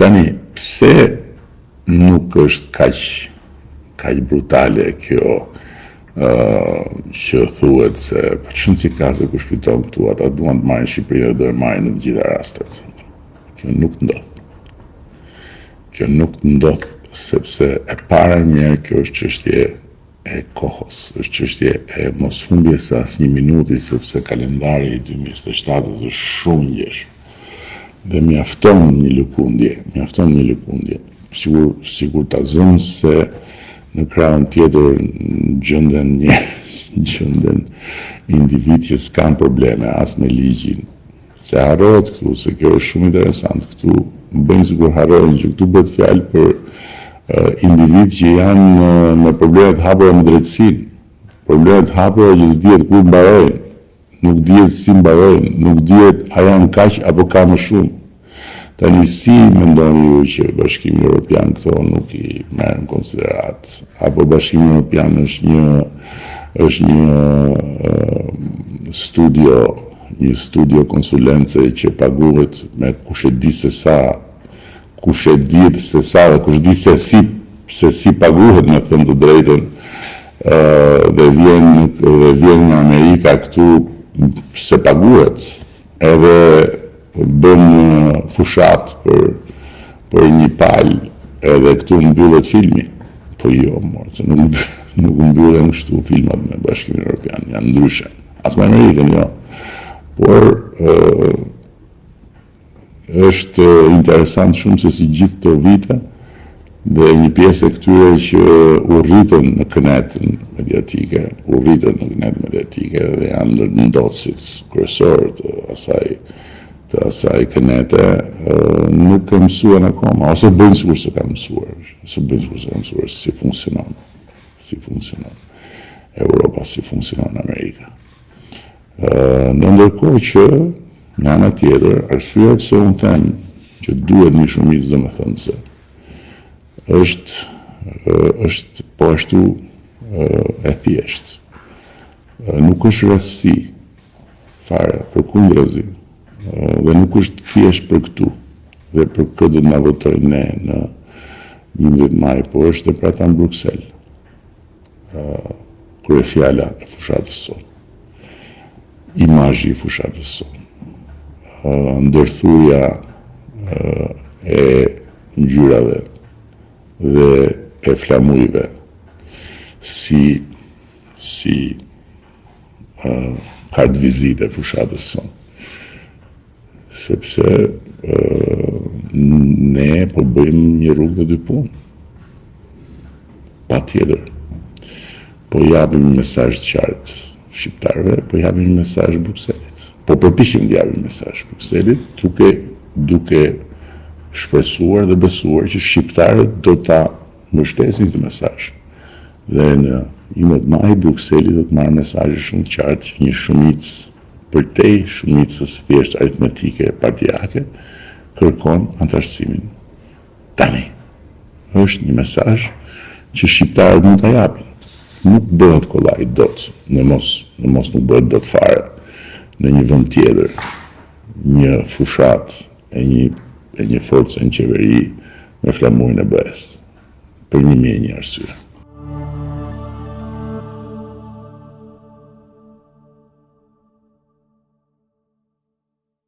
Tani, pse nuk është kaq brutale kjo që thuhet se për shumë si ka se kush fiton këtu, ata duan të marrin Shqipërinë dhe do e marrin në të gjitha rastet. Kjo nuk ndodh. Kjo nuk ndodh sepse e para njerë kjo është çështje e kohës, është çështje e mos humbjes së asnjë minuti sepse kalendari i 2027 është shumë i ngjeshëm. Dhe mjafton një lëkundje. Sigur ta zëmë se në krahun tjetër gjenden individ që s'kan probleme as me ligjin. Se harrohet këtu, se kjo është shumë interesant. Këtu bëjnë sikur harrojnë që këtu bëhet fjalë për individ që janë me probleme të hapura me drejtësinë. Probleme të hapura që s'dihet ku mbarojnë, nuk dihet si mbarojnë, nuk dihet a janë kaq apo ka më shumë. Tani si mendoni ju që Bashkimi Evropian këto nuk i merr në konsiderat, apo Bashkimi Evropian është një studio konsulence që paguhet me kush e di se sa, dhe kush di se si paguhet, me thënë të drejtën, dhe vjen nga Amerika këtu se paguhet, edhe bën fushat për një palë, edhe këtu mbyllet filmi. Po jo, se nuk mbyllen kështu filmat me Bashkimin Evropian, janë ndryshe. As me Amerikën, jo. Por është interesant shumë se si gjithë të vite dhe një pjesë e këtyre që u rritën në kënetën mediatike, dhe janë ndotësit kryesor të asaj kënete, nuk e mësuan akoma, ose bëjnë sikur se ka mësuar, si funksionon Europa, si funksionon Amerika. Në ndërkohë që, në ana tjetër, arsyeja pse unë them që duhet një shumicë, domethënëse, është po ashtu e thjeshtë. Nuk është rastësi fare, përkundrazi, dhe nuk është thjesht për këtu, dhe për këtë do të na votojnë ne në 11 maj, po është dhe për ata në Bruksel. Kryefjala e fushatës sonë, imazhi i fushatës sonë, ndërthurja e ngjyrave dhe e flamujve si kartë vizite e fushatës sonë. Sepse ne po bëjmë një rrugë të dy punë. Patjetër. Po japim një mesazh të qartë shqiptarëve, po japim një mesazh Brukselit. Po përpiqem të japim një mesazh Brukselit, duke shpresuar dhe besuar që shqiptarët do ta mbështesin këtë mesazh. Dhe në 11 maj Brukseli do të marrë mesazhe shumë të qartë që një shumicë përtej shumicës thjesht aritmetike partijake kërkon antarësimin. Tani, është një mesazh që shqiptarët mund ta japin. Nuk bëhet kollaj dot, në mos nuk bëhet dot fare në një vend tjetër, një fushat e një forcë në qeveri me flamujën e BE-s, për 1001 arsye.